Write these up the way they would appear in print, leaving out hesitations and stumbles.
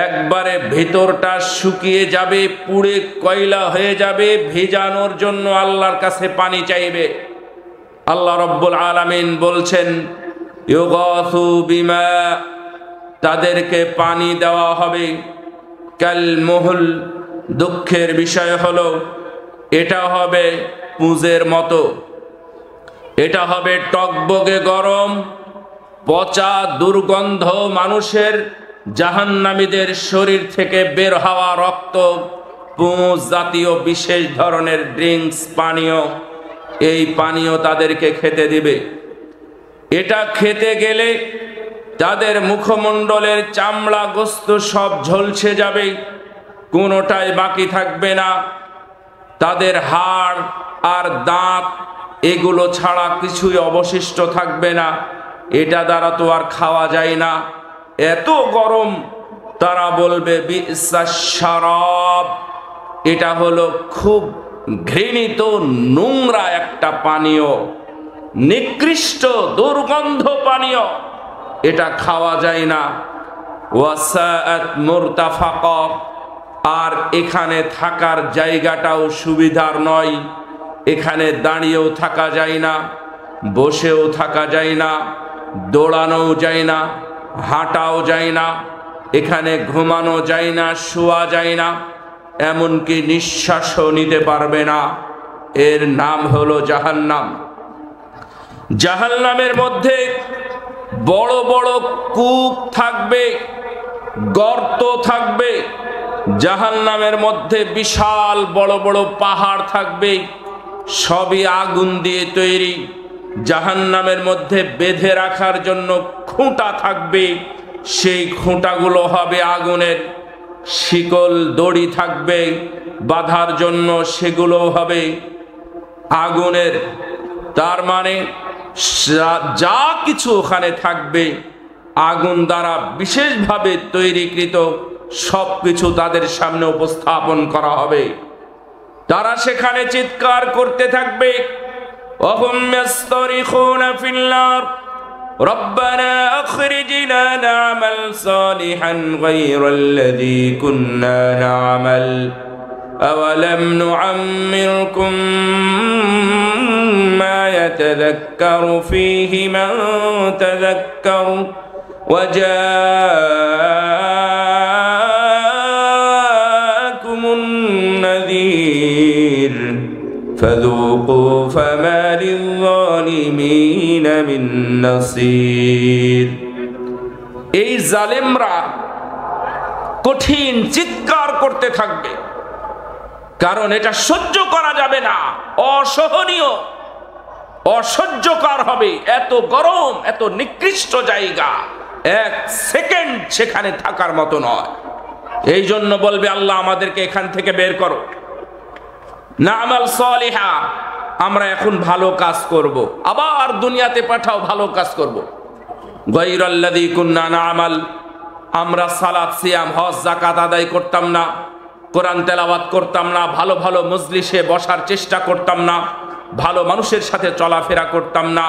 একবারে ভিতরটা শুকিয়ে যাবে, পুড়ে কয়লা হয়ে যাবে, ভিজানোর জন্য আল্লাহর কাছে পানি চাইবে। আল্লাহ রব্বুল আলামিন বলছেন ইউগাসু বিমা, তাদেরকে পানি দেওয়া হবে কাল মুহুল। দুঃখের বিষয় হলো এটা হবে পুঁজের মতো, এটা হবে টকবগে গরম, পচা দুর্গন্ধ, মানুষের জাহান্নামীদের শরীর থেকে বের হওয়া রক্ত, পুঁজ জাতীয় বিশেষ ধরনের ড্রিঙ্কস, পানীয়, এই পানীয় তাদেরকে খেতে দিবে। এটা খেতে গেলে তাদের মুখমণ্ডলের চামড়া গোস্ত সব ঝলসে যাবে, কোনোটাই বাকি থাকবে না। তাদের হাড় আর দাঁত এগুলো ছাড়া কিছুই অবশিষ্ট থাকবে না। এটা দ্বারা তো আর খাওয়া যায় না, এত গরম। তারা বলবে বিসাস শারাব, এটা হলো খুব ঘৃণিত নোংরা একটা পানীয়, নিকৃষ্ট দুর্গন্ধ পানীয়, এটা খাওয়া যায় না। ওয়াসাআত মুরতাফাকা, আর এখানে থাকার জায়গাটাও সুবিধার নয়। এখানে দাঁড়িয়েও থাকা যায় না, বসেও থাকা যায় না, দৌড়ানোও যায় না, হাঁটাও যায় না, এখানে ঘুমানো যায় না, শোয়া যায় না, এমনকি নিঃশ্বাসও নিতে পারবে না। এর নাম হলো জাহান্নাম। জাহান্নামের মধ্যে বড় বড় কূপ থাকবে, গর্ত থাকবে। জাহান্নামের মধ্যে বিশাল বড় বড় পাহাড় থাকবে, সবই আগুন দিয়ে তৈরি। জাহান্নামের মধ্যে বেঁধে রাখার জন্য খুঁটা থাকবে, সেই খুঁটাগুলো হবে আগুনের। শিকল দড়ি থাকবে বাঁধার জন্য, সেগুলো হবে আগুনের। তার মানে যা কিছু ওখানে থাকবে আগুন দ্বারা বিশেষভাবে তৈরিকৃত সব কিছু তাদের সামনে উপস্থাপন করা হবে। তারা সেখানে চিৎকার করতে থাকবে, ওহুম ইয়াসতারিখুনা ফিল নার রব্বানা আখরিজনা না'মাল সালিহান গায়রাল্লাযী কুন্না না'মাল আওয়ালাম নু'আম্মিরকুম মা ইয়াতাযাক্কারু ফীহি মান তাযাক্কার ওয়া জাআকুমুন নাযীর ফাযূকূ ফামা লিয-যালিমিনা মিন নাসীর। এই জালেমরা কঠিন চিৎকার করতে থাকবে, কারণ এটা সহ্য করা যাবে না, অসহনীয়, অসহ্যকর হবে। এত গরম, এত নিকৃষ্ট জায়গা, এক সেকেন্ড সেখানে থাকার মতো নয়। এই জন্য বলবে আল্লাহ আমাদেরকে এখান থেকে বের করো, না'মাল সালিহা, আমরা এখন ভালো কাজ করব, আবার দুনিয়াতে পাঠাও, ভালো কাজ করব। গায়রাল্লাযী কুন্না না'মাল, আমরা সালাত, সিয়াম, হজ, যাকাত আদায় করতাম না, কোরআন তেলাওয়াত করতাম না, ভালো ভালো মজলিসে বসার চেষ্টা করতাম না, ভালো মানুষের সাথে চলাফেরা করতাম না,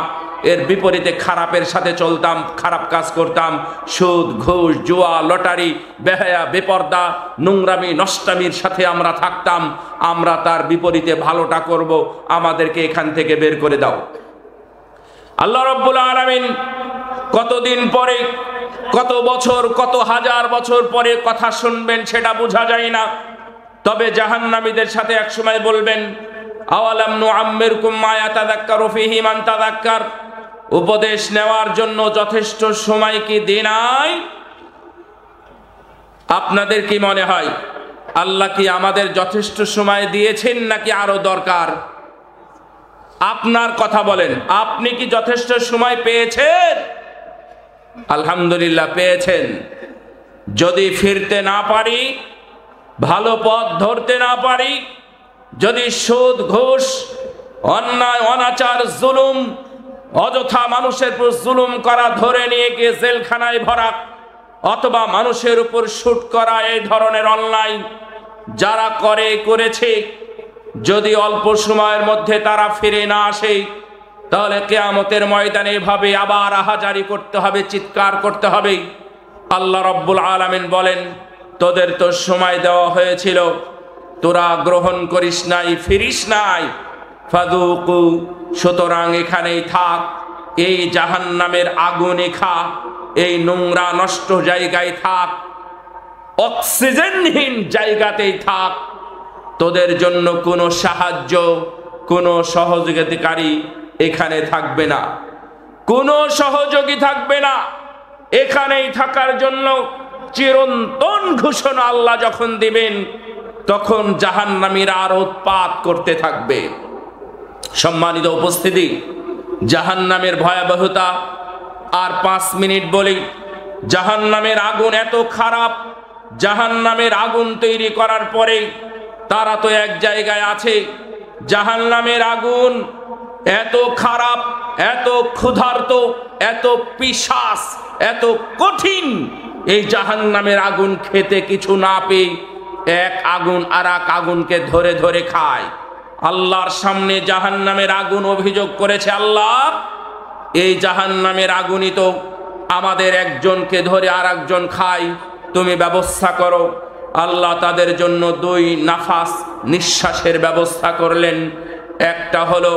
এর বিপরীতে খারাপের সাথে চলতাম, খারাপ কাজ করতাম, সুদ, ঘুষ, জুয়া, লটারি, বেহায়া, বেপর্দা, নোংরামি, নষ্টামির সাথে আমরা থাকতাম। আমরা তার বিপরীতে ভালোটা করব, আমাদেরকে এখান থেকে বের করে দাও। আল্লাহ রাব্বুল আলামিন কতদিন পরে, কত বছর, কত হাজার বছর পরে কথা শুনবেন সেটা বোঝা যায় না। তবে জাহান্নামীদের সাথে একসময় বলবেন আওয়ালাম নুআম্মিরকুম মা ইয়াতাযাক্কারু ফীহি মান তাযাক্কার, উপদেশ নেওয়ার জন্য যথেষ্ট সময় কি দিন নাই? আপনাদের কি মনে হয় আল্লাহ কি আমাদের যথেষ্ট সময় দিয়েছেন নাকি আরো দরকার? আপনার কথা বলেন, আপনি কি যথেষ্ট সময় পেয়েছেন? আলহামদুলিল্লাহ পেয়েছেন। যদি ফিরতে না পারি, ভালো পথ ধরতে না পারি, যদি সুদ, ঘুষ, অন্যায়, অনাচার, জুলুম, অযথা মানুষের উপর জুলুম করা, ধরে নিয়ে গিয়ে জেলখানায় ভরা, অথবা মানুষের উপর শুট করা, এই ধরনের অন্যায় যারা করেছে, যদি অল্প সময়ের মধ্যে তারা ফিরে না আসে, তাহলে কিয়ামতের ময়দানে এভাবে আবার আহাজারি করতে হবে, চিৎকার করতে হবে। আল্লাহ রাব্বুল আলামিন বলেন তোদের তো সময় দেওয়া হয়েছিল, তোরা গ্রহণ করিস নাই, ফিরিস নাই। ফাদুকু, সুতরাং এখানেই থাক, এই জাহান্নামের আগুনে খা, এই নোংরা নষ্ট জায়গায় থাক, অক্সিজেনহীন জায়গাতেই থাক। তোদের জন্য কোনো সাহায্য, কোনো সহযোগিতাকারী এখানে থাকবে না, কোনো সহযোগী থাকবে না। এখানেই থাকার জন্য চিরন্তন ঘোষণা আল্লাহ যখন দিবেন, তখন জাহান্নামীরা আর উৎপাত করতে থাকবে। সম্মানিত উপস্থিতি, জাহান্নামের ভয়াবহতা আর 5 মিনিট বলি। জাহান্নামের আগুন এত খারাপ, জাহান্নামের আগুন তৈরি করার পরে তারা তো এক জায়গায় আছে। জাহান্নামের আগুন এত খারাপ, এত ক্ষুধার্ত, এত পিশাচ, এত কঠিন, এই জাহান্নামের আগুন খেতে কিছু না পেয়ে এক আগুন আর এক আগুনকে ধরে ধরে খায়। আল্লাহর সামনে জাহান্নামের আগুন অভিযোগ করেছে, আল্লাহ, এই জাহান্নামের আগুনই তো আমাদের একজনকে ধরে আর একজন খায়, তুমি ব্যবস্থা করো। আল্লাহ তাদের জন্য 2 নাফাস নিঃশ্বাসের ব্যবস্থা করলেন। একটা হলো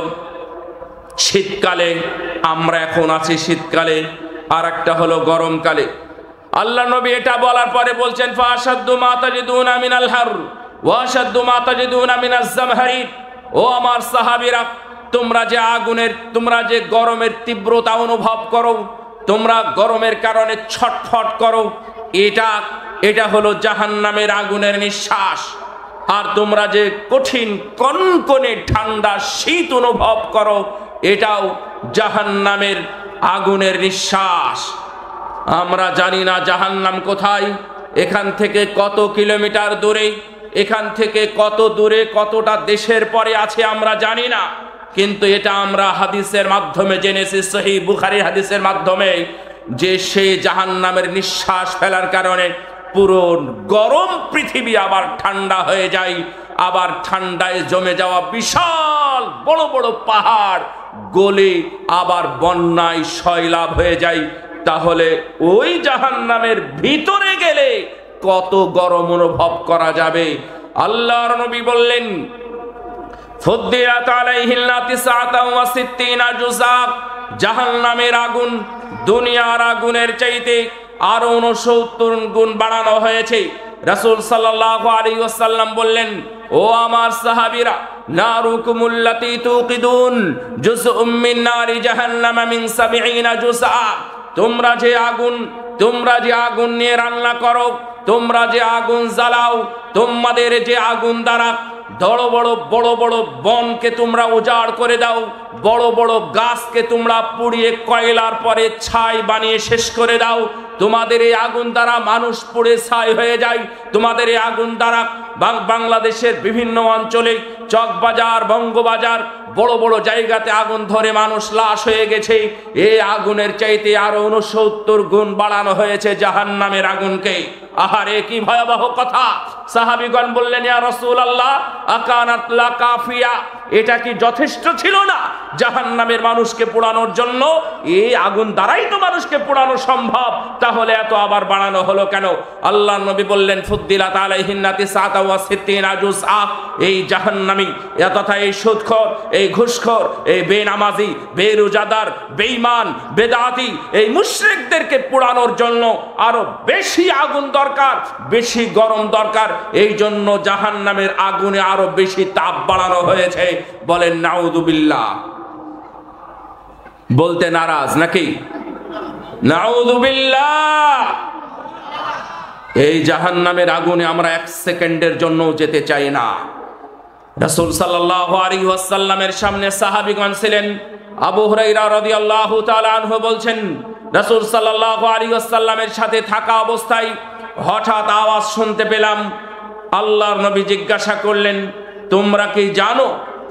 শীতকালে, আমরা এখন আছি শীতকালে, আর একটা হলো গরমকালে। আল্লাহ নবী এটা বলার পরে বলছেন, ফাশাদ্দু মা তাজিদুনা মিনাল হার ওয়া আশাদ্দু মা তাজিদুনা মিনাজ জামহারির। ও আমার সাহাবীরা, তোমরা যে গরমের তীব্রতা অনুভব করো, তোমরা গরমের কারণে ছটফট করো, এটা হলো জাহান্নামের আগুনের নিঃশ্বাস। আর তোমরা যে কঠিন কনকনে ঠান্ডা শীত অনুভব করো, এটাও জাহান্নামের আগুনের নিঃশ্বাস। আমরা জানি না জাহান্নাম কোথায়, এখান থেকে কত কিলোমিটার দূরে, এখান থেকে কত দূরে, কতটা দেশের পরে আছে আমরা জানি না, কিন্তু এটা আমরা হাদিসের মাধ্যমে জেনেছি, সহিহ বুখারীর হাদিসের মাধ্যমে, যে সেই জাহান্নামের নিঃশ্বাস ফেলার কারণে পুরো গরম পৃথিবী আবার ঠান্ডা হয়ে যায়, আবার ঠান্ডায় জমে যাওয়া বিশাল বড় বড় পাহাড় গলে আবার বন্যায় সয়লাভ হয়ে যায়। তাহলে ওই জাহান্নামের ভিতরে গেলে কত গরম অনুভব করা যাবে। আল্লাহর নবী বললেন, ফুদ্দিলাত আলাইহিন্না 69 জুযা। জাহান্নামের আগুন দুনিয়ার আগুনের চাইতে আরো 69 গুণ বাড়ানো হয়েছে। রাসূল সাল্লাল্লাহু আলাইহি ওয়াসাল্লাম বললেন, ও আমার সাহাবীরা, নারুকুমুল্লাতী তুকিদুন জুজউম মিন নারি জাহান্নাম মিন 70 জুযা। তোমরা যে আগুন নিয়ে রান্না করো, তোমরা যে আগুন জ্বালাও, তোমাদের যে আগুন দ্বারা বড় বড় বনকে তোমরা উজাড় করে দাও, বড় বড় গাছকে তোমরা পুড়িয়ে কয়লার পরে ছাই বানিয়ে শেষ করে দাও, তোমাদের এই আগুন দ্বারা মানুষ পুড়ে ছাই হয়ে যায়। তোমাদের এই আগুন দ্বারা বাংলাদেশের বিভিন্ন অঞ্চলে চকবাজার, বঙ্গবাজার, বড় বড় জায়গাতে আগুন ধরে মানুষ লাশ হয়ে গেছে। এই আগুনের চাইতে আরো 69 গুণ বাড়ানো হয়েছে জাহান্নামের আগুনকে। আহারে কি ভয়াবহ কথা! সাহাবীগণ বললেন, ইয়া রাসূলুল্লাহ, আকানাত লা কাফিয়া, এটা কি যথেষ্ট ছিল না জাহান্নামের মানুষকে পোড়ানোর জন্য? এই আগুন দ্বারাই তো মানুষকে পোড়ানো সম্ভব, তাহলে এত আবার বাড়ানো হলো কেন? আল্লাহর নবী বললেন, ফুদ্দিলাত আলাইহিন্না 69 জুযা। এই জাহান্নামী তথা এই সুদখোর, এই ঘুষখোর, এই বেনামাজি, বেরোজাদার, বেঈমান, বেদাতি, এই মুশরিকদেরকে পোড়ানোর জন্য আরো বেশি আগুন দরকার, বেশি গরম দরকার। এই জন্য জাহান্নামের আগুনে আরো বেশি তাপ বাড়ানো হয়েছে। বলেন নাউযুবিল্লাহ। বলতে নারাজ নাকি? নাউযুবিল্লাহ। এই জাহান্নামের আগুনে আমরা 1 সেকেন্ডের জন্য যেতে চাই না। রাসূল সাল্লাল্লাহু আলাইহি ওয়াসাল্লামের সামনে সাহাবীগণ ছিলেন। আবু হুরায়রা রাদিয়াল্লাহু তাআলা আনহু বলছেন, রাসূল সাল্লাল্লাহু আলাইহি ওয়াসাল্লামের সাথে থাকা অবস্থায় হঠাৎ আওয়াজ শুনতে পেলাম। আল্লাহর নবী জিজ্ঞাসা করলেন, তোমরা কি জানো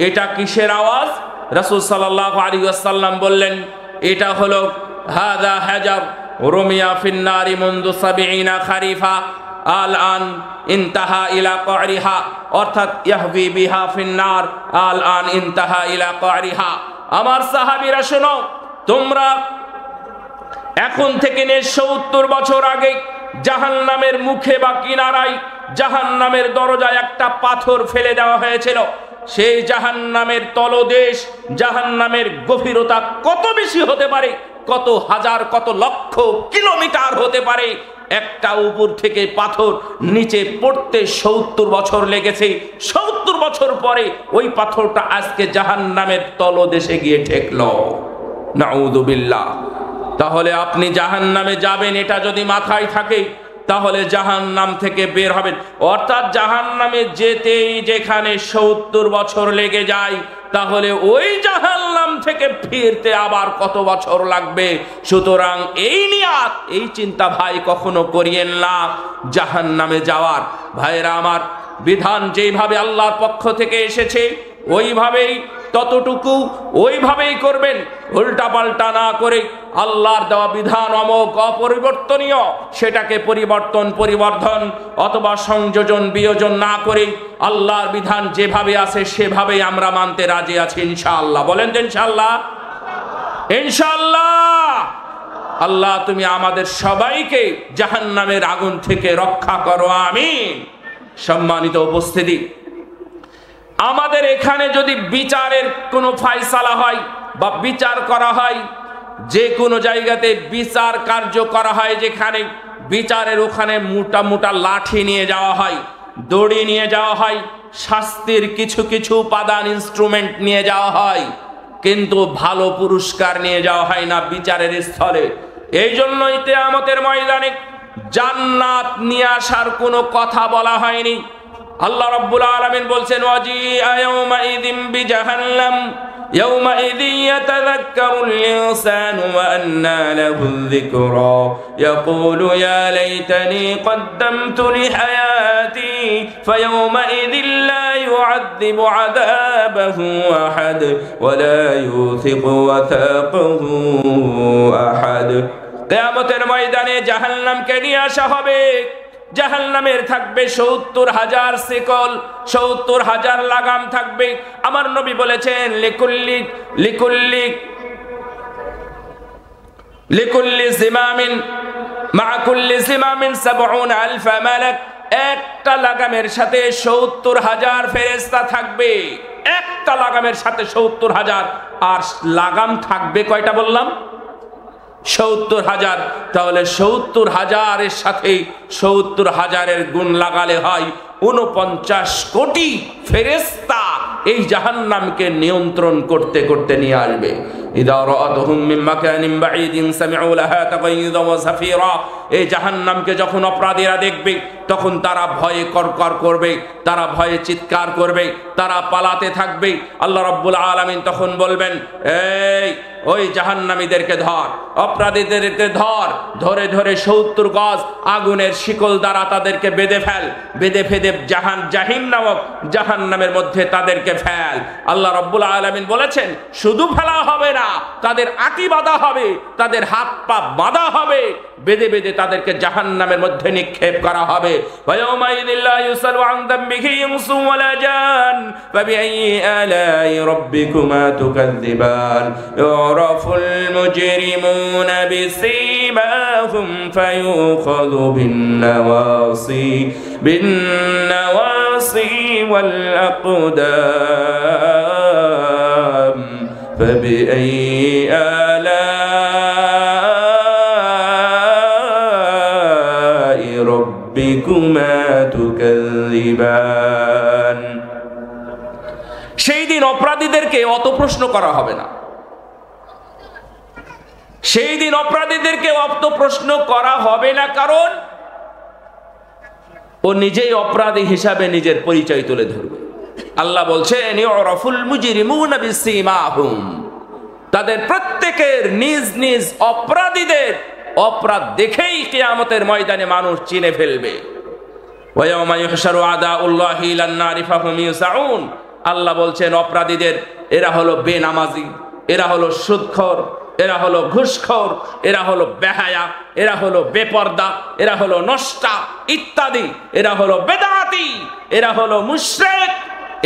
এটা কিসের আওয়াজ? রাসূল সাল্লাল্লাহু আলাইহি ওয়াসাল্লাম বললেন, এটা হলো হাযা হাজার রুমিয়া ফিন নারি মুনযু 70 খারিফা আল আন ইনতাহা ইলা ক্বারিহা, অর্থাৎ ইয়াহবি বিহা ফিন নার আল আন ইনতাহা ইলা ক্বারিহা। আমার সাহাবীরা শোনো, তোমরা এখন থেকে 70 বছর আগে জাহান্নামের মুখে বা কিনারায় জাহান্নামের দরজায় একটা পাথর ফেলে দেওয়া হয়েছিল। সেই জাহান্নামের তলদেশ, জাহান্নামের গভীরতা কত বেশি হতে পারে, কত হাজার কত লক্ষ কিলোমিটার হতে পারে। একটা উপর থেকে পাথর নিচে পড়তে 70 বছর লেগেছে। 70 বছর পরে ওই পাথরটা আজকে জাহান্নামের তলদেশে গিয়ে ঠেকলো। নাউযুবিল্লাহ। তাহলে আপনি জাহান্নামে যাবেন এটা যদি মাথায় থাকে, তাহলে জাহান্নাম থেকে বের হবেন। অর্থাৎ জাহান্নামে যেতেই যেখানে 70 বছর লেগে যায়, তাহলে ওই জাহান্নাম থেকে ফিরতে আবার কত বছর লাগবে। সুতরাং এই নিয়াত, এই চিন্তা ভাই কখনো করিয়েন না জাহান্নামে যাওয়ার। ভাইরা আমার, বিধান যেইভাবে আল্লাহর পক্ষ থেকে এসেছে ওইভাবেই, ততটুকু ওইভাবেই করবেন। উল্টা পাল্টা না করে আল্লাহর দেওয়া বিধান অমোঘ অপরিবর্তনীয়, সেটাকে পরিবর্ধন অথবা সংযোজন বিয়োজন না করে আল্লাহর বিধান যেভাবে আছে সেভাবেই আমরা মানতে রাজি আছি ইনশাআল্লাহ। বলেন যে ইনশাআল্লাহ। ইনশাআল্লাহ। আল্লাহ তুমি আমাদের সবাইকে জাহান্নামের আগুন থেকে রক্ষা করো, আমিন। সম্মানিত উপস্থিতি, আমাদের এখানে যদি বিচারের কোনো ফায়সালা হয় বা বিচার করা হয়, যে কোনো জায়গাতে বিচার কার্য করা হয়, যেখানে বিচারের ওখানে মোটা মোটা লাঠি নিয়ে যাওয়া হয়, দড়ি নিয়ে যাওয়া হয়, শাস্তির কিছু কিছু উপাদান ইনস্ট্রুমেন্ট নিয়ে যাওয়া হয়, কিন্তু ভালো পুরস্কার নিয়ে যাওয়া হয় না বিচারের স্থলে। এই জন্যই কিয়ামতের ময়দানে জান্নাত নিয়ে আসার কোনো কথা বলা হয়নি। আল্লাহ রাব্বুল আলামিন বলছেন, ওয়াজিআ ইয়াউমাইযিন বিজাহান্নাম ইয়াউমাইযিন ইয়াতাযাক্কারুল ইনসানু ওয়া আন্না লাহুল যিকরা ইয়াকুলু ইয়া লাইতানি কদ্দামতু লিহায়াতি ফায়াউমাইযিন লা ইউআযযিবু আযাবাহু আহাদ ওয়া লা ইউথিকু ওয়াথাকাহু আহাদ। কিয়ামতের ময়দানে জাহান্নামকে নিয়ে আসা হবে। জাহান্নামের থাকবে ৭০,০০০ শিকল, ৭০,০০০ লাগাম থাকবে। আমার নবী বলেছেন, লিকুল্লি জিমামিন মা কুল্লি জিমামিন ৭০,০০০ মালাক। একটা লাগামের সাথে ৭০,০০০ ফেরেশতা থাকবে। একটা লাগামের সাথে ৭০,০০০। আর লাগাম থাকবে কয়টা বললাম? ৭০,০০০। তাহলে ৭০,০০০-এর সাথে ৭০,০০০-এর গুণ লাগালে হয় ৪৯ কোটি ফেরেশতা এই জাহান্নামকে নিয়ন্ত্রণ করতে করতে নিয়ে আসবে। ইযা রাআতুহুম মিন মাকানিন বাঈদিন সামিউ লাহা তাগায়্যুযা ওয়া যাফীরা। এই জাহান্নামকে যখন অপরাধীরা দেখবে, তখন তারা ভয়ে করকর করবে, তারা ভয়ে চিৎকার করবে, তারা পালাতে থাকবে। আল্লাহ রাব্বুল আলামিন তখন বলবেন, এই ওই জাহান্নামীদেরকে ধর, অপরাধীদেরকে ধর, ধরে ধরে ৭০ গজ আগুনের শিকল দ্বারা তাদেরকে বেঁধে ফেল, বেঁধে ফেদে জাহিম নামক জাহান্নামের মধ্যে তাদেরকে ফেল। আল্লাহ রাব্বুল আলামিন বলেছেন, শুধু ফেলা হবে না, তাদের আঁটি বাঁধা হবে, তাদের হাত পা বাঁধা হবে, বেঁধে বেঁধে তাদেরকে জাহান্নামের মধ্যে নিক্ষেপ করা হবে। ওয়ায়াউমাইযিন লা ইউসালু আন যামবিহি ইনসু ওয়ালা জান ফাবিআইয়ি আলাই রাব্বিকুমা তুকাযযিবান। ইউরাফুল মুজরিমুনা বিসীমাহুম ফায়ুখাযু বিন্নাওয়াসি ওয়াল আকদাম ফাবিআইয়ি আলাই রাব্বিকুমা তুকাযযিবান। সেই দিন অপরাধীদেরকে অত প্রশ্ন করা হবে না। সেই দিন অপরাধীদেরকে অত প্রশ্ন করা হবে না, কারণ ও নিজেই অপরাধী হিসাবে নিজের পরিচয় তুলে ধরবে। আল্লাহ বলছেন, ইউরাফুল মুজরিমুনা বিসীমাহুম। তাদের প্রত্যেকের নিজ নিজ অপরাধীদের অপরাধ দেখেই কিয়ামতের ময়দানে মানুষ চিনে ফেলবে। ওয়ায়াউমা ইউহশারু আদাউল্লাহি ইলান নারি ফাহুম ইউসাউন। আল্লাহ বলছেন, অপরাধীদের, এরা হলো বেনামাজি, এরা হলো সুদখোর, এরা হলো ঘুষখোর, এরা হলো বেহায়া, এরা হলো বেপর্দা, এরা হলো নষ্টা ইত্যাদি, এরা হলো বেদাতি, এরা হলো মুশরিক।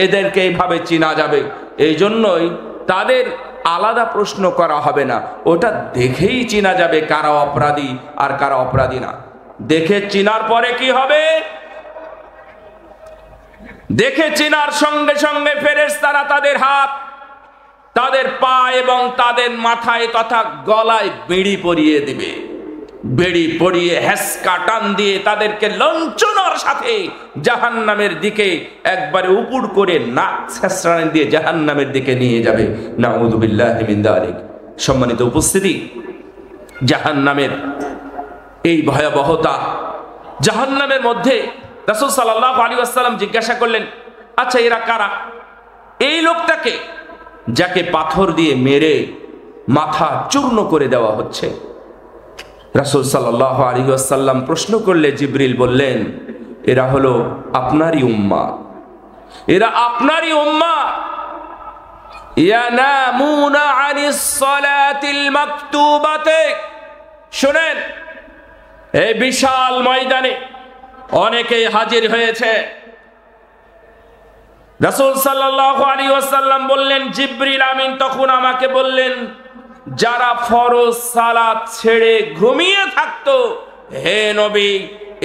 এদেরকে এইভাবে চিনা যাবে। এই জন্যই তাদের আলাদা প্রশ্ন করা হবে না, ওটা দেখেই চিনা যাবে কারা অপরাধী আর কারা অপরাধী না। দেখে চিনার পরে কি হবে? দেখে চিনার সঙ্গে সঙ্গে ফেরেশতারা তাদের হাত, তাদের পা এবং তাদের মাথায় তথা গলায় বেড়ি পরিয়ে দিবে। বেড়ি পরিয়ে হেসকা টান দিয়ে তাদেরকে লঞ্চনার সাথে জাহান্নামের দিকে একবারে উপুড় করে নাক ছেঁচড়ানি দিয়ে জাহান্নামের দিকে নিয়ে যাবে। নাউযু বিল্লাহি মিন যালিক। সম্মানিত উপস্থিতি, জাহান্নামের এই ভয়াবহতা, জাহান্নামের মধ্যে রাসূল সাল্লাল্লাহু আলাইহি ওয়াসাল্লাম জিজ্ঞাসা করলেন, আচ্ছা এরা কারা? এই লোকটাকে যাকে পাথর দিয়ে মেরে মাথা চূর্ণ করে দেওয়া হচ্ছে। রাসূল সাল্লাল্লাহু আলাইহি ওয়াসাল্লাম প্রশ্ন করলে জিবরিল বললেন, এরা হলো আপনারই উম্মাহ, এরা আপনারই উম্মাহ। ইয়ানামুনা আনিস সালাতিল মাকতুবাতে। শুনেন, এই বিশাল ময়দানে অনেকেই হাজির হয়েছে। রাসূল সাল্লাল্লাহু আলাইহি ওয়াসাল্লাম বললেন, জিবরিল আমিন তখন আমাকে বললেন, যারা ফরজ সালাত ছেড়ে ঘুমিয়ে থাকতো, হে নবী,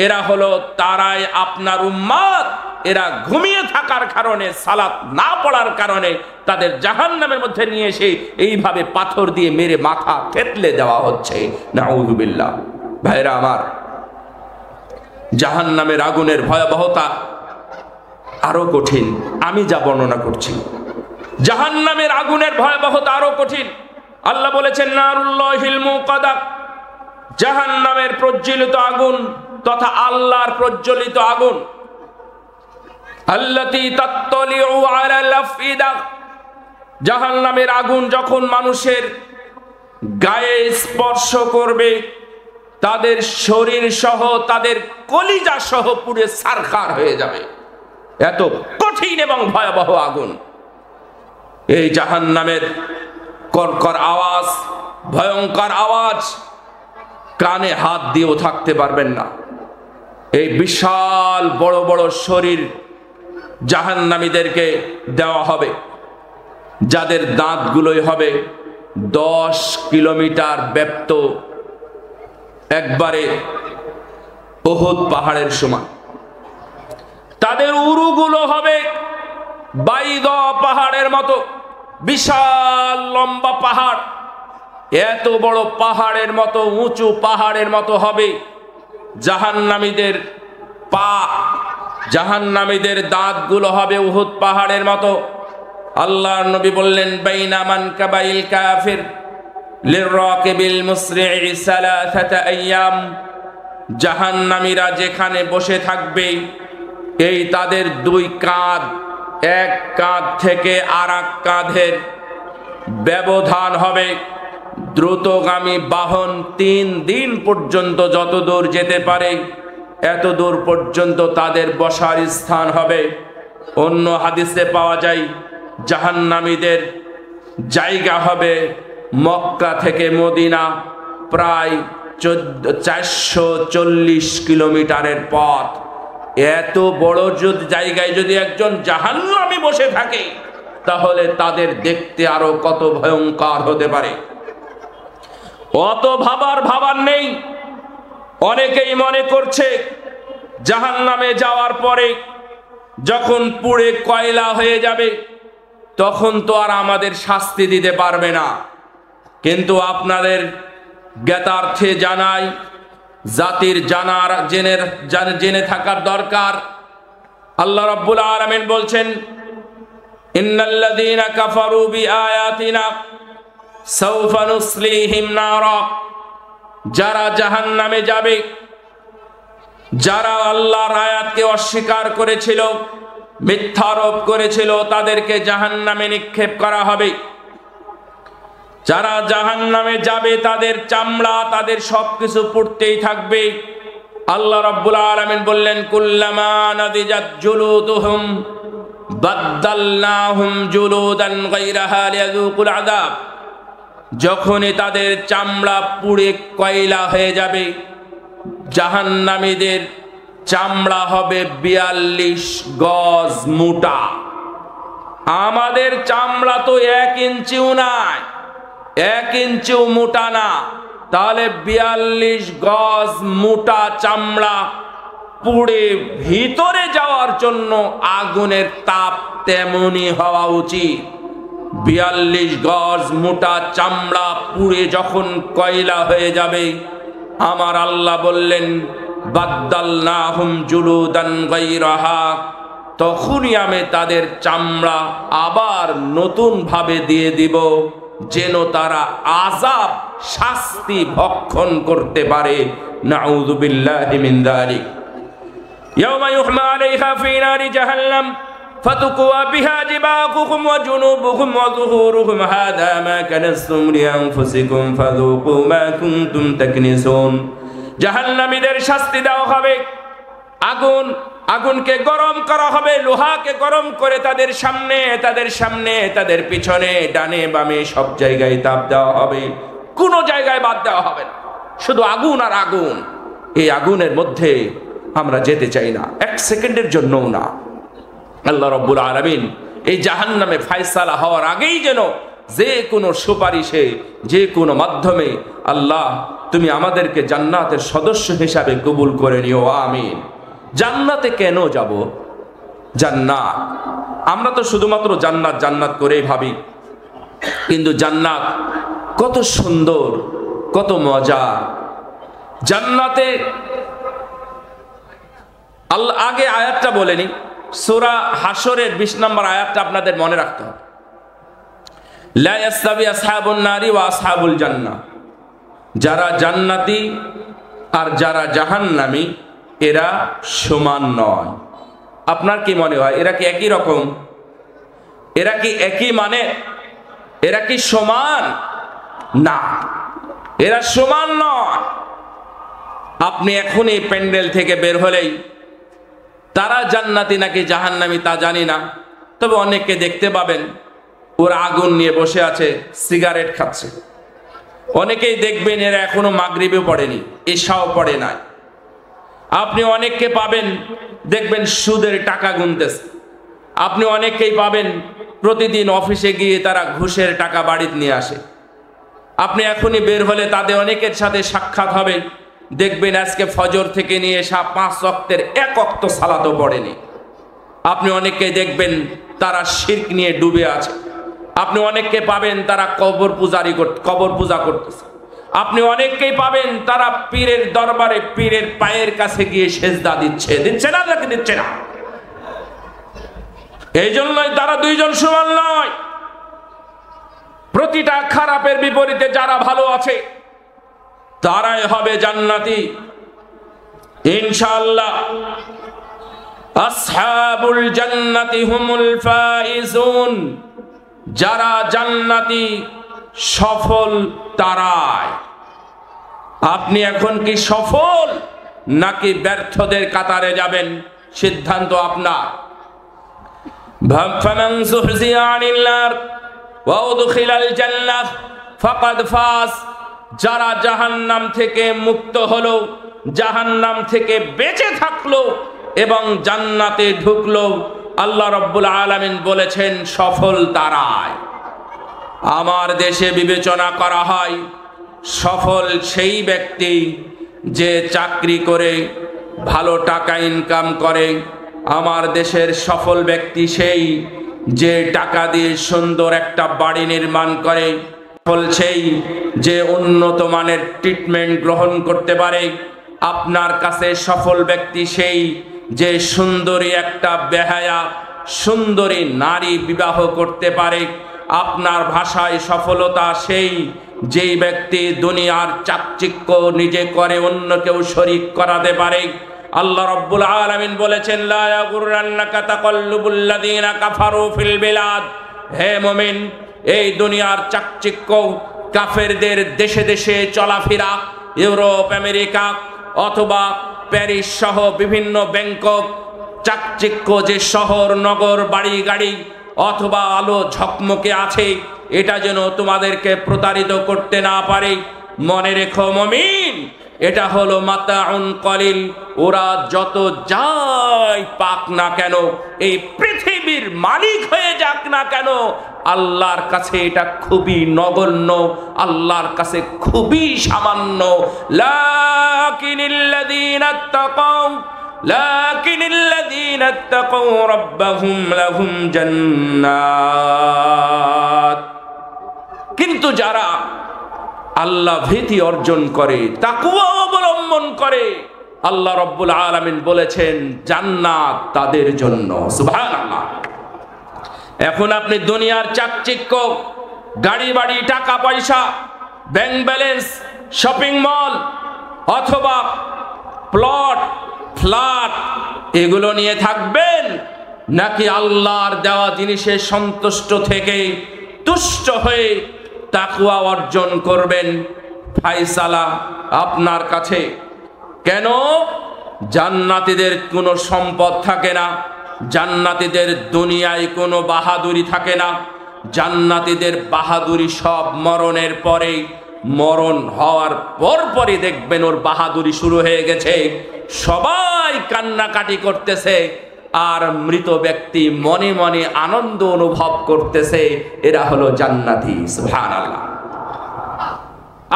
এরা হলো তারাই আপনার উম্মত। এরা ঘুমিয়ে থাকার কারণে, সালাত না পড়ার কারণে তাদের জাহান্নামের মধ্যে নিয়ে এসে এইভাবে পাথর দিয়ে মেরে মাথা থেতলে দেওয়া হচ্ছে। নাউযু বিল্লাহ। ভাইরা আমার, জাহান্নামের আগুনের ভয়াবহতা আরো কঠিন। আমি যা বর্ণনা করছি, জাহান্নামের আগুনের ভয়াবহতা আরো কঠিন। আল্লাহ বলেছেন, নারুল্লাহিল মুকাদা, জাহান্নামের প্রজ্বলিত আগুন তথা আল্লাহর প্রজ্বলিত আগুন। আল্লাতী তাত্তালিউ আলাল আফইদা, জাহান্নামের আগুন যখন মানুষের গায়ে স্পর্শ করবে, তাদের শরীর সহ তাদের কলিজা সহ পুড়ে ছারখার হয়ে যাবে। এত কঠিন এবং ভয়াবহ আগুন। এই জাহান্নামের কর্কর আওয়াজ, ভয়ঙ্কর আওয়াজ, কানে হাত দিয়েও থাকতে পারবেন না। এই বিশাল বড় বড় শরীর জাহান্নামীদেরকে দেওয়া হবে, যাদের দাঁতগুলোই হবে 10 কিলোমিটার ব্যাপ্ত, একবারে উহুদ পাহাড়ের সমান। তাদের উরুগুলো হবে বাইদা পাহাড়ের মতো, বিশাল লম্বা পাহাড়। এত বড় পাহাড়ের মতো উঁচু পাহাড়ের মতো হবে জাহান্নামীদের পা, জাহান্নামীদের দাঁতগুলো হবে উহুদ পাহাড়ের মতো। আল্লাহর নবী বললেন, বাইনা মানকাবাইল কাফির লিররাকিবিল মুসরি'i সালাসাতা আইয়াম, জাহান্নামীরা যেখানে বসে থাকবে, এই তাদের দুই কাঁধ, এক কাঁধ থেকে আর এক কাঁধের ব্যবধান হবে। দ্রুতগামী বাহন 3 দিন পর্যন্ত যত দূর যেতে পারে এত দূর পর্যন্ত তাদের বসার স্থান হবে। অন্য হাদিসে পাওয়া যায়, জাহান্নামীদের জায়গা হবে মক্কা থেকে মদিনা প্রায় 440 কিলোমিটারের পথ। এত বড় জায়গায় যদি একজন জাহান্নামী বসে থাকে, তাহলে তাদের দেখতে আরো কত ভয়ঙ্কর হতে পারে। অত ভাবার নেই। অনেকেই মনে করছে জাহান্নামে যাওয়ার পরে যখন পুড়ে কয়লা হয়ে যাবে, তখন তো আর আমাদের শাস্তি দিতে পারবে না। কিন্তু আপনাদের জ্ঞাতার্থে জানাই, জাতির জেনে থাকার দরকার। আল্লাহ রাব্বুল আলামিন বলছেন, ইন্নাল্লাযীনা কাফারু বিআয়াতিনা সাওফা নুসলিহিম নারা, যারা জাহান্নামে যাবে, যারা আল্লাহর আয়াতকে অস্বীকার করেছিল, মিথ্যারোপ করেছিল, তাদেরকে জাহান্নামে নিক্ষেপ করা হবে। যারা জাহান্নামে যাবে তাদের চামড়া, তাদের সবকিছু পুড়তেই থাকবে। আল্লাহ রাব্বুল আলামিন বললেন, কুল্লামা নাদিজাত জুলুদুহুম বাদদালনাহুম জুলুদান গায়রাহা লিয়াযুকুল আযাব, যখনই তাদের চামড়া পুড়ে কয়লা হয়ে যাবে, জাহান্নামীদের চামড়া হবে 42 গজ মোটা। আমাদের চামড়া তো 1 ইঞ্চিও নাই, 1 ইঞ্চিও মোটা না, তাহলে 42 গজ মোটা চামড়া পুড়ে ভিতরে যাওয়ার জন্য আগুনের তাপ তেমনি হওয়া উচিত। 42 গজ মোটা চামড়া পুড়ে যখন কয়লা হয়ে যাবে, আমার আল্লাহ বললেন বাদদালনাহুম জুলুদান গায়রাহা, তখনই আমি তাদের চামড়া আবার নতুন ভাবে দিয়ে দিব, যেন তারা আযাব শাস্তি ভক্ষণ করতে পারে। নাউযু বিল্লাহি মিন যালিক। ইয়াওমা ইউহমা আলাইহা ফি নারি জাহান্নাম ফাতুকওয়া বিহা জিবাহুহুম ওয়া জুনুবুহুম ওয়া যুহুরুহুম হাযা মা কানাসতুম লিআনফুসিকুম ফাযুকু মা কুনতুম তাকনিসুন। জাহান্নামীদের শাস্তি দেওয়া হবে, আগুনকে গরম করা হবে, লোহাকে গরম করে তাদের সামনে তাদের পিছনে ডানে বামে সব জায়গায় তাপ দেওয়া হবে, কোনো জায়গায় বাদ দেওয়া হবে না, শুধু আগুন আর আগুন। এই আগুনের মধ্যে আমরা যেতে চাই না, এক সেকেন্ডের জন্যও না। আল্লাহ রাব্বুল আলামিন এই জাহান্নামে ফায়সালা হওয়ার আগেই যেন যে কোনো সুপারিশে, যে কোনো মাধ্যমে আল্লাহ তুমি আমাদেরকে জান্নাতের সদস্য হিসাবে কবুল করে নিও, আমিন। জান্নাতে কেন যাব? জান্নাত, আমরা তো শুধুমাত্র জান্নাত জান্নাত করেই ভাবি, কিন্তু জান্নাত কত সুন্দর, কত মজা। জান্নাতে আল্লাহ আগে আয়াতটা বলেনি, সূরা হাশরের 20 নম্বর আয়াতটা আপনাদের মনে রাখতে হবে। লা ইয়াসতাবি আসহাবুন নারি ওয়া আসহাবুল জান্নাহ, যারা জান্নাতি আর যারা জাহান্নামী এরা সমান নয়। আপনার কি মনে হয় এরা কি একই রকম? এরা কি একই মানে? এরা কি সমান? না, এরা সমান নয়। আপনি এখনই প্যান্ডেল থেকে বের হলেই তারা জান্নাতি নাকি জাহান্নামী তা জানি না, তবে অনেককে দেখতে পাবেন ওরা আগুন নিয়ে বসে আছে, সিগারেট খাচ্ছে। অনেকেই দেখবেন এরা এখনো মাগরিবে পড়েনি, এশাও পড়ে নাই। আপনি অনেককে পাবেন দেখবেন সুদের টাকা গুনতেছে। আপনি অনেককেই পাবেন প্রতিদিন অফিসে গিয়ে তারা ঘুষের টাকা বাড়িতে নিয়ে আসে। আপনি এখনই বের হলে তাদের অনেকের সাথে সাক্ষাৎ হবে, দেখবেন আজকে ফজর থেকে নিয়ে 5 ওয়াক্তের 1 ওয়াক্ত সালাতও পড়েনি। আপনি অনেককে দেখবেন তারা শিরক নিয়ে ডুবে আছে। আপনি অনেককে পাবেন তারা কবর পূজা করতেছে। আপনি অনেককেই পাবেন তারা পীরের দরবারে পীরের পায়ের কাছে গিয়ে সেজদা দিচ্ছে না নাকি দিচ্ছে না? এই জন্যই তারা দুইজন সমান নয়। প্রতিটা খারাপের বিপরীতে যারা ভালো আছে তারাই হবে জান্নাতি ইনশাআল্লাহ। আসহাবুল জান্নাতি হুমুল ফাইজুন, যারা জান্নাতি সফল তারাই। আপনি এখন কি সফল নাকি ব্যর্থদের কাতারে যাবেন? সিদ্ধান্ত আপনার। ফামান যুহজিয়া আনিন নার ওয়া উদখিলাল জান্নাহ ফাকাদ ফাজ, যারা জাহান্নাম থেকে মুক্ত হলো, জাহান্নাম থেকে বেঁচে থাকলো এবং জান্নাতে ঢুকলো, আল্লাহ রাব্বুল আলামিন বলেছেন সফল তারাই। আমার দেশে বিবেচনা করা হয় সফল সেই ব্যক্তি যে চাকরি করে ভালো টাকা ইনকাম করে। আমার দেশের সফল ব্যক্তি সেই যে টাকা দিয়ে সুন্দর একটা বাড়ি নির্মাণ করে। সফল সেই যে উন্নত মানের ট্রিটমেন্ট গ্রহণ করতে পারে। আপনার কাছে সফল ব্যক্তি সেই যে সুন্দরী একটা বেহায়া সুন্দরী নারী বিবাহ করতে পারে। আপনার ভাষায় সফলতা সেই যেই ব্যক্তি দুনিয়ার চাকচিক্য নিজে করে অন্য কেউ শরীক করাতে পারে। আল্লাহ রাব্বুল আলামিন বলেছেন লা ইয়াগুররান্নাকা তাকাল্লুবুল লাযিনা কাফারু ফিল বিলাদ, হে মুমিন এই দুনিয়ার চাকচিক্য কাফেরদের দেশে দেশে চলাফেরা, ইউরোপ আমেরিকা অথবা প্যারিস সহ বিভিন্ন ব্যাংকক চাকচিক্য যে শহর নগর বাড়ি গাড়ি অথবা আলো ঝকমকে আছে, এটা যেন তোমাদেরকে প্রতারিত করতে না পারে। মনে রেখো মুমিন, এটা হলো মাতাউন কলিল। ওরা যত যাই পাক না কেন, এই পৃথিবীর মালিক হয়ে যাক না কেন, আল্লাহর কাছে এটা খুবই নগণ্য, আল্লাহর কাছে খুবই সামান্য। লাকিনিল্লাযীনা ইত্তাকাউ রাব্বাহুম লাহুম জান্নাত, কিন্তু যারা আল্লাহ ভীতি অর্জন করে, তাকওয়া অবলম্বন করে, আল্লাহ রাব্বুল আলামিন বলেছেন জান্নাত তাদের জন্য। সুবহানাল্লাহ। এখন আপনি দুনিয়ার চাকচিক্য, গাড়ি বাড়ি, টাকা পয়সা, ব্যাংক ব্যালেন্স, শপিং মল অথবা প্লট, ফ্ল্যাট এগুলো নিয়ে থাকবেন, নাকি আল্লাহর দেওয়া জিনিসে সন্তুষ্ট থেকে তুষ্ট হয়ে তাকওয়া অর্জন করবেন? ফায়সালা আপনার কাছে। কেন? জান্নাতীদের কোনো সম্পদ থাকে না, জান্নাতীদের দুনিয়ায় কোনো বাহাদুরি থাকে না, জান্নাতীদের বাহাদুরি সব মরণের পরেই। মরণ হওয়ার পরপরই দেখবেন ওর বাহাদুরি শুরু হয়ে গেছে, সবাই কান্নাকাটি করতেছে, আর মৃত ব্যক্তি মনে মনে আনন্দ অনুভব করতেছে। এরা হলো জান্নাতি। সুবহানাল্লাহ।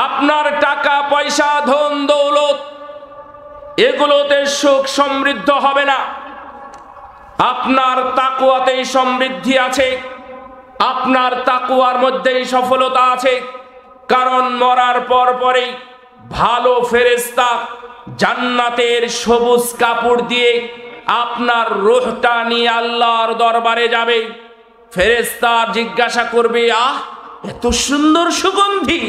আপনার টাকা পয়সা, ধন দৌলত এগুলোতে সুখ সমৃদ্ধ হবে না, আপনার তাকওয়াতেই সমৃদ্ধি আছে, আপনার তাকওয়ার মধ্যেই সফলতা আছে। কারণ মরার পরেই ভালো ফেরেশতা জান্নাতের সবুজ কাপড় দিয়ে আপনার রূহটা নিয়ে আল্লাহর দরবারে যাবে। ফেরেশতা জিজ্ঞাসা করবে, আহ এত সুন্দর সুগন্ধি,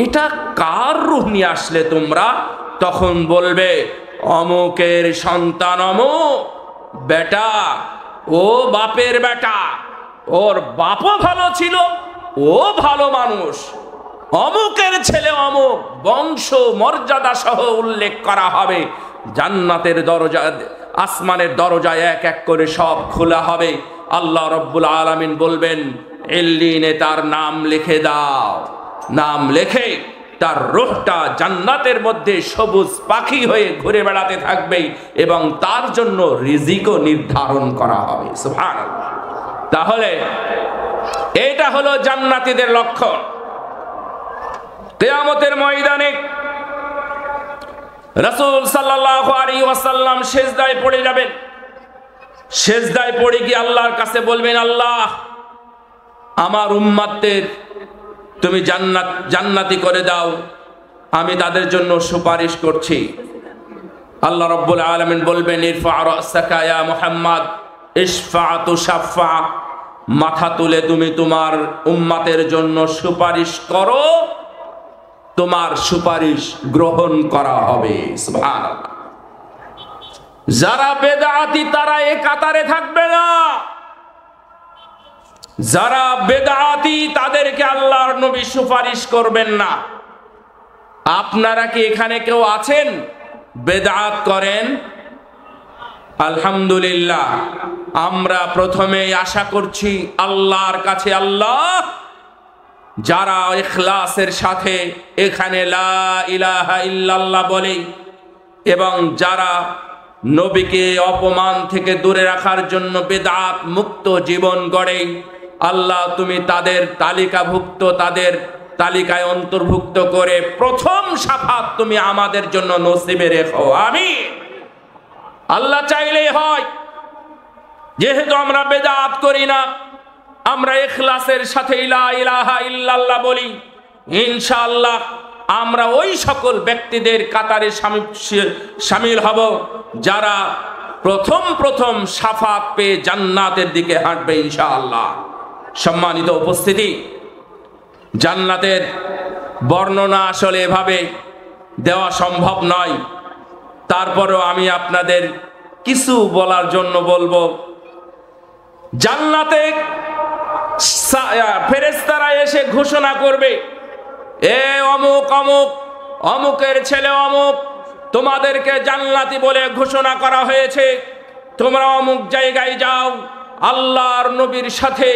এটা কার রূহ নিয়ে আসলে তোমরা? তখন বলবে অমুকের সন্তান অমুক, বেটা, ও বাপের বেটা, ওর বাপও ভালো ছিল, ও ভালো মানুষ, অমুকের ছেলে অমুক, বংশ মর্যাদা সহ উল্লেখ করা হবে। জান্নাতের দরজা, আসমানের দরজা এক এক করে সব খোলা হবে। আল্লাহ রাব্বুল আলামিন বলবেন ইল্লিনে তার নাম লিখে দাও। নাম লেখে তার রূহটা জান্নাতের মধ্যে সবুজ পাখি হয়ে ঘুরে বেড়াতে থাকবে এবং তার জন্য রিজিকও নির্ধারণ করা হবে। সুবহানাল্লাহ। তাহলে এটা হলো জান্নাতীদের লক্ষণ। কিয়ামতের ময়দানে রাসূল সাল্লাল্লাহু আলাইহি ওয়াসাল্লাম সিজদায় পড়ে যাবেন। সিজদায় পড়ে গিয়ে আল্লাহর কাছে বলবেন, আল্লাহ আমার উম্মতদের তুমি জান্নাতি করে দাও, আমি তাদের জন্য সুপারিশ করছি। আল্লাহ রাব্বুল আলামিন বলবেন, ইরফা রাসাকা ইয়া মুহাম্মদ ইশফা তুশাফা, মাথা তুলে তুমি তোমার উম্মতের জন্য সুপারিশ করো, তোমার সুপারিশ গ্রহণ করা হবে। সুবহানাল্লাহ। যারা বেদাতি তারা এই কাতারে থাকবে না, যারা বেদাতি তাদেরকে আল্লাহর নবী সুপারিশ করবেন না। আপনারা কি এখানে কেউ আছেন বেদাত করেন? আলহামদুলিল্লাহ, আমরা প্রথমেই আশা করছি আল্লাহর কাছে, আল্লাহ যারা ইখলাসের সাথে এখানে লা ইলাহা ইল্লাল্লাহ বলে এবং যারা নবীকে অপমান থেকে দূরে রাখার জন্য বেদাত মুক্ত জীবন গড়ে, আল্লাহ তুমি তাদের তালিকাভুক্ত, তাদের তালিকায় অন্তর্ভুক্ত করে প্রথম শাফাত তুমি আমাদের জন্য নসিবে রেখো। আমিন। আল্লাহ চাইলেই হয়। যেহেতু আমরা বেদাত করি না, আমরা ইখলাসের সাথে লা ইলাহা ইল্লাল্লাহ বলি, ইনশাআল্লাহ আমরা ওই সকল ব্যক্তিদের কাতারে শামিল হব যারা প্রথম শাফাত পেয়ে জান্নাতের দিকে হাঁটবে ইনশাআল্লাহ। সম্মানিত উপস্থিতি, জান্নাতের বর্ণনা আসলে এভাবে দেওয়া সম্ভব নয়, তারপরেও আমি আপনাদের কিছু বলার জন্য বলবো। জান্নাতে ফেরেশতারা এসে ঘোষণা করবে, এ অমুক অমুক, অমুকের ছেলে অমুক, তোমাদেরকে জান্নাতি বলে ঘোষণা করা হয়েছে, তোমরা অমুক জায়গায় যাও। আল্লাহর নবীর সাথে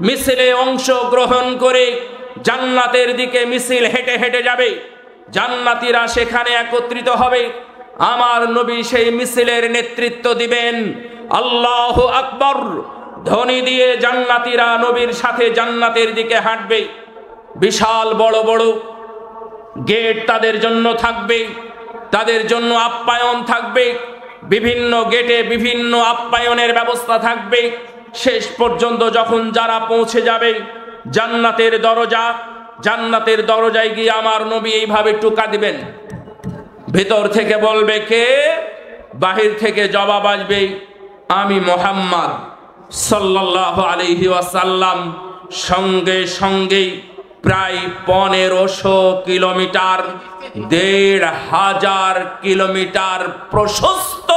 মিছিলে অংশ গ্রহণ করে জান্নাতের দিকে মিছিল হেঁটে হেঁটে যাবে। জান্নাতীরা সেখানে একত্রিত হবে, আমার নবী সেই মিছিলের নেতৃত্ব দিবেন। আল্লাহু আকবার, ধ্বনি দিয়ে জান্নাতীরা নবীর সাথে জান্নাতের দিকে হাঁটবে। বিশাল বড় বড় গেট তাদের জন্য থাকবে, তাদের জন্য আপ্যায়ন থাকবে, বিভিন্ন গেটে বিভিন্ন আপ্যায়নের ব্যবস্থা থাকবে। শেষ পর্যন্ত যখন যারা পৌঁছে যাবে জান্নাতের দরজায় গিয়ে আমার নবী এইভাবে টোকা দিবেন। ভেতর থেকে বলবে কে? বাহির থেকে জবাব আসবে, আমি মুহাম্মদ সাল্লাল্লাহু আলাইহি ওয়াসাল্লাম। সঙ্গে সঙ্গে প্রায় 1500 কিলোমিটার, 1500 কিলোমিটার প্রশস্ত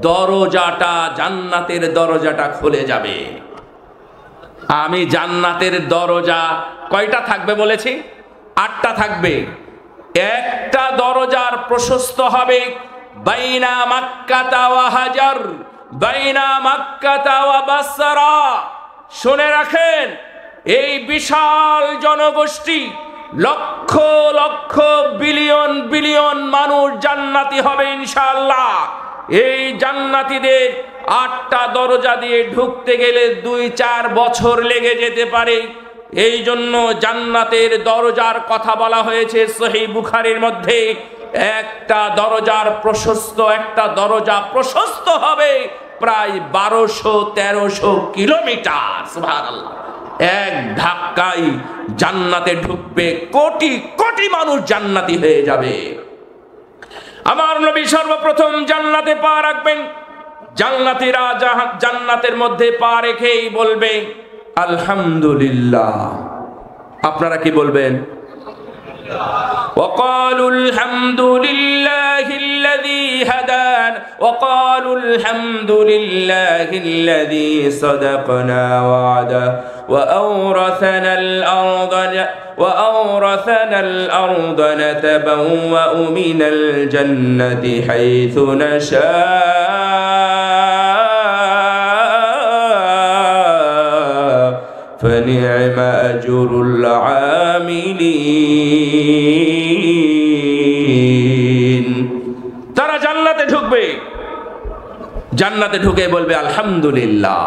দরজাটা, জান্নাতের দরজাটা খুলে যাবে। আমি জান্নাতের দরজা কয়টা থাকবে বলেছি? 8টা থাকবে। একটা দরজার প্রশস্ত হবে বাইনা মাক্কাতা ওয়া হাজার, বাইনা মাক্কাতা ওয়া বাসরা। শুনে রাখেন, এই বিশাল জনগোষ্ঠী, লক্ষ লক্ষ বিলিয়ন বিলিয়ন মানুষ জান্নাতি হবে ইনশাআল্লাহ। এই জান্নাতীদের 8টা দরজা দিয়ে ঢুকতে গেলে 2-4 বছর লেগে যেতে পারে। এই জন্য জান্নাতের দরজার কথা বলা হয়েছে সহিহ বুখারীর মধ্যে। একটা দরজার প্রশস্ত হবে প্রায় 1200-1300 কিলোমিটার। সুবহানাল্লাহ। এক ধাক্কায় জান্নাতে ঢুকবে, কোটি কোটি মানুষ জান্নাতি হয়ে যাবে। আমার নবী সর্বপ্রথম জান্নাতে পা রাখবেন। জান্নাতীরা জান্নাতের মধ্যে পা রেখেই বলবে আলহামদুলিল্লাহ। আপনারা কি বলবেন? وقالوا الحمد لله الذي هدانا وقالوا الحمد لله الذي صدقنا وعده وأورثنا الأرض نتبوأ من الجنة حيث نشاء فنعم أجر العاملين। তারা জান্নাতে ঢুকবে, জান্নাতে ঢুকে বলবে আলহামদুলিল্লাহ।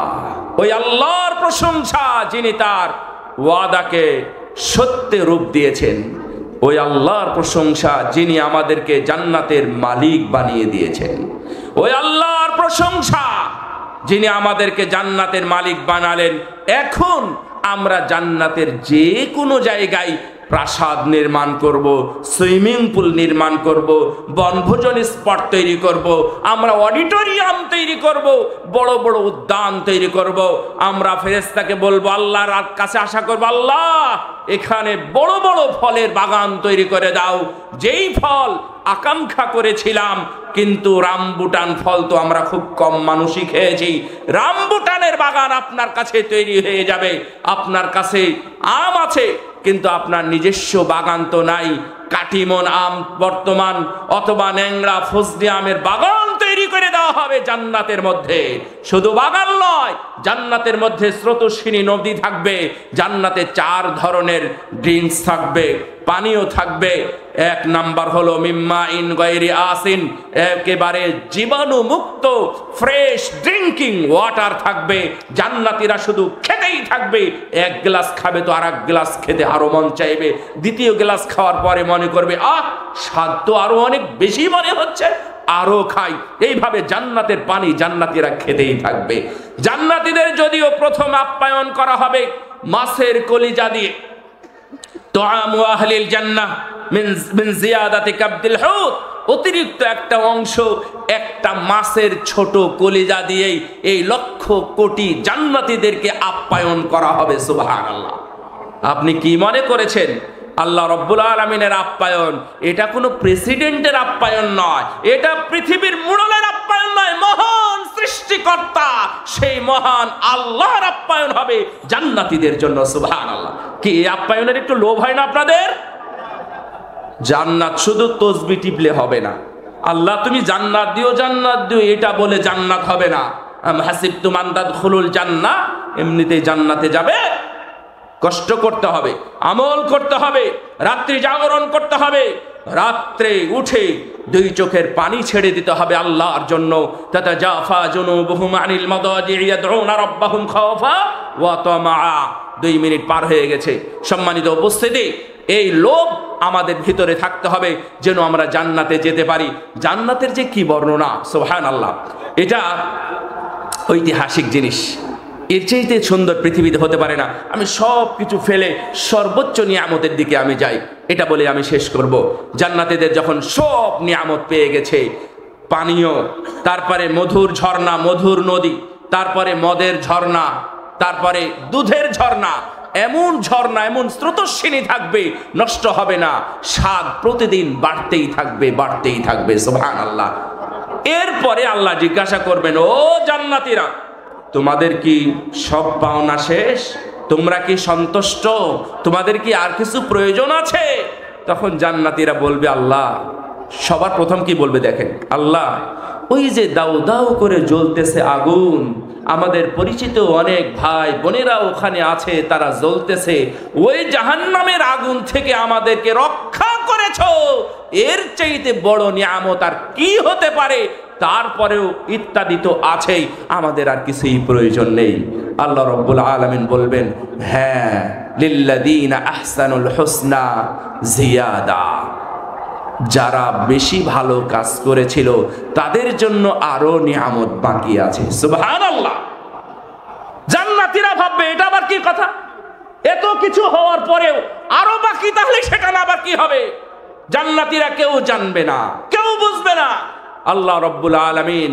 ওই আল্লাহর প্রশংসা যিনি তার ওয়াদাকে সত্যে রূপ দিয়েছেন, ওই আল্লাহর প্রশংসা যিনি আমাদেরকে জান্নাতের মালিক বানিয়ে দিয়েছেন, ওই আল্লাহর প্রশংসা যিনি আমাদেরকে জান্নাতের মালিক বানালেন। এখন আমরা জান্নাতের যে কোনো জায়গায় প্রাসাদ নির্মাণ করব, সুইমিং পুল নির্মাণ করব, বনভোজন স্পট তৈরি করব, আমরা অডিটোরিয়াম তৈরি করব, বড় বড় উদ্যান তৈরি করব। আমরা ফেরেশতাকে বলবো, আল্লাহর কাছে আশা করব, আল্লাহ এখানে বড় বড় ফলের বাগান তৈরি করে দাও। যেই ফল আকাঙ্ক্ষা করেছিলাম, কিন্তু রামবুটান ফল তো আমরা খুব কম মানুষই খেয়েছি, রামবুটানের বাগান আপনার কাছে তৈরি হয়ে যাবে। আপনার কাছে আম আছে, কিন্তু আপনার নিজস্ব বাগান তো নাই। কাটিমন আম বর্তমান অথবা ন্যাংরা ফজলি আমের বাগান তৈরি করে দেওয়া হবে জান্নাতের মধ্যে। শুধু বাগান নয়, জান্নাতের মধ্যে স্রোতস্বিনী নদী থাকবে, জান্নাতে 4 ধরনের ড্রিঙ্কস থাকবে, পানীয় থাকবে। 1 নাম্বার হলো মিম্মা ইন গায়রি আসিন, একেবারে জীবাণু মুক্ত ফ্রেশ ড্রিঙ্কিং ওয়াটার থাকবে। জান্নাতীরা শুধু খেতেই থাকবে, 1 গ্লাস খাবে তো আরেক গ্লাস খেতে আরো মন চাইবে। দ্বিতীয় গ্লাস খাওয়ার পরে মনে করবে, আহ স্বাদ তো আরো অনেক বেশি মনে হচ্ছে, আরো খাই। এইভাবে জান্নাতের পানি জান্নাতীরা খেতেই থাকবে। জান্নাতীদের যদিও প্রথম আপ্যায়ন করা হবে মাছের কলিজা দিয়ে, তুআমু আহলিল জান্নাহ মিন জিয়াদাতি কাবদিল হুত, অতিরিক্ত একটা অংশ একটা মাছের ছোট কলিজা দিয়েই এই লক্ষ কোটি জান্নাতীদেরকে আপ্যায়ন করা হবে। সুবহানাল্লাহ। আপনি কি মনে করেছেন আল্লাহ রাব্বুল আলামিনের আপ্যায়ন এটা কোনো প্রেসিডেন্টের আপ্যায়ন নয়, এটা পৃথিবীর মুরলের আপ্যায়ন নয়, মহান সৃষ্টিকর্তা সেই মহান আল্লাহর আপ্যায়ন হবে জান্নাতীদের জন্য। সুবহানাল্লাহ। কি এই আপ্যায়নের একটু লোভ হয় না আপনাদের? জান্নাত শুধু তসবিহ টিপলে হবে না, আল্লাহ তুমি জান্নাত দিও জান্নাত দিও এটা বলে জান্নাত হবে না। আম হাসিবতুম আন তাদখুলুল জান্নাহ, এমনিতেই জান্নাতে যাবে? কষ্ট করতে হবে, আমল করতে হবে, রাত্রি জাগরণ করতে হবে, রাত্রে উঠে দুই চোখের পানি ছেড়ে দিতে হবে আল্লাহর জন্য। তাতাজাফা জুনুবুহুম আনিল মাদাজি'i ইয়াদউনা রাব্বাহুম খাওফা ওয়া তামাআ। 2 মিনিট পার হয়ে গেছে। সম্মানিত উপস্থিতি, এই লোভ আমাদের ভিতরে থাকতে হবে যেন আমরা জান্নাতে যেতে পারি। জান্নাতের যে কি বর্ণনা, সুবহানাল্লাহ, এটা ঐতিহাসিক জিনিস। এর চাইতে সুন্দর পৃথিবীতে হতে পারে না। আমি সব কিছু ফেলে সর্বোচ্চ নিয়ামতের দিকে আমি যাই, এটা বলে আমি শেষ করব। জান্নাতীদের যখন সব নিয়ামত পেয়ে গেছে, পানীয়, তারপরে মধুর ঝর্ণা, মধুর নদী, তারপরে মদের ঝর্ণা, তারপরে দুধের ঝর্ণা, এমন ঝর্ণা, এমন স্রোতস্বিনী থাকবে, নষ্ট হবে না, স্বাদ প্রতিদিন বাড়তেই থাকবে, বাড়তেই থাকবে। সুবহানাল্লাহ। এরপরে আল্লাহ জিজ্ঞাসা করবেন, ও জান্নাতীরা, তোমাদের কি সব পাওনা শেষ? তোমরা কি সন্তুষ্ট? তোমাদের কি আর কিছু প্রয়োজন আছে? তখন জান্নাতীরা বলবে, আল্লাহ, সবার প্রথম কি বলবে দেখেন, আল্লাহ, ওই যে দাউ দাউ করে জ্বলতেছে আগুন, আমাদের পরিচিত অনেক ভাই বোনেরা ওখানে আছে, তারা জ্বলতেছে, ওই জাহান্নামের আগুন থেকে আমাদেরকে রক্ষা করেছো, এর চাইতে বড় নিয়ামত আর কি হতে পারে? তারপরেও ইত্যাদি তো আছেই, আমাদের আর কিছুই প্রয়োজন নেই। আল্লাহ রাব্বুল আলামিন বলবেন, হ্যাঁ, লিল্লাযীনা আহসানুল হুসনা জিয়াদা, যারা বেশি ভালো কাজ করেছিল তাদের জন্য আরো নিয়ামত বাকি আছে। সুবহানাল্লাহ। জান্নাতীরা ভাববে, এটা আবার কি কথা? এত কিছু হওয়ার পরেও আরো বাকি, তাহলে সেখানে আবার কি হবে? জান্নাতীরা কেউ জানবে না, কেউ বুঝবে না। আল্লাহ রাব্বুল আলামিন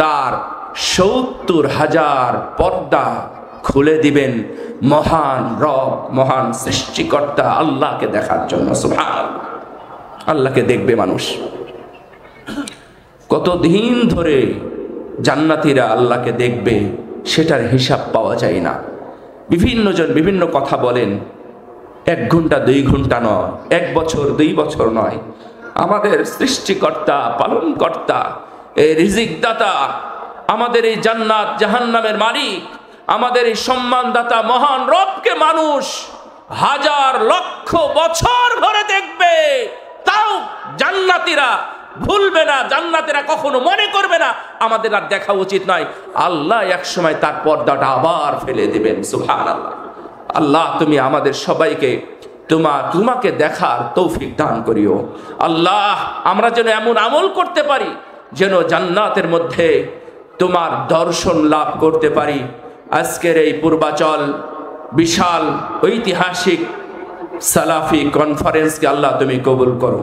তার 70,000 পর্দা খুলে দিবেন মহান রব, মহান সৃষ্টিকর্তা আল্লাহকে দেখার জন্য। সুবহানাল্লাহ। আল্লাহকে দেখবে মানুষ। কতদিন ধরে জান্নাতীরা আল্লাহকে দেখবে সেটার হিসাব পাওয়া যায় না। বিভিন্ন জন বিভিন্ন কথা বলেন, 1 ঘন্টা 2 ঘন্টা নয়, 1 বছর 2 বছর নয়। আমাদের সৃষ্টিকর্তা, পালনকর্তা, এই রিজিক দাতা, আমাদের এই জান্নাত জাহান্নামের মালিক, আমাদের এই সম্মানদাতা মহান রবকে মানুষ 1000 লক্ষ বছর ধরে দেখবে, তাও জান্নাতীরা ভুলবে না, জান্নাতীরা কখনো মনে করবে না আমাদের আর দেখা উচিত নয়। আল্লাহ এক সময় তার পর্দাটা আবার ফেলে দিবেন। সুবহানাল্লাহ। আল্লাহ, তুমি আমাদের সবাইকে তোমাকে দেখার তৌফিক দান করিও। আল্লাহ, আমরা যেন এমন আমল করতে পারি যেন জান্নাতের মধ্যে তোমার দর্শন লাভ করতে পারি। আজকের এই পূর্বাচল বিশাল ঐতিহাসিক সালাফি কনফারেন্সকে আল্লাহ তুমি কবুল করো।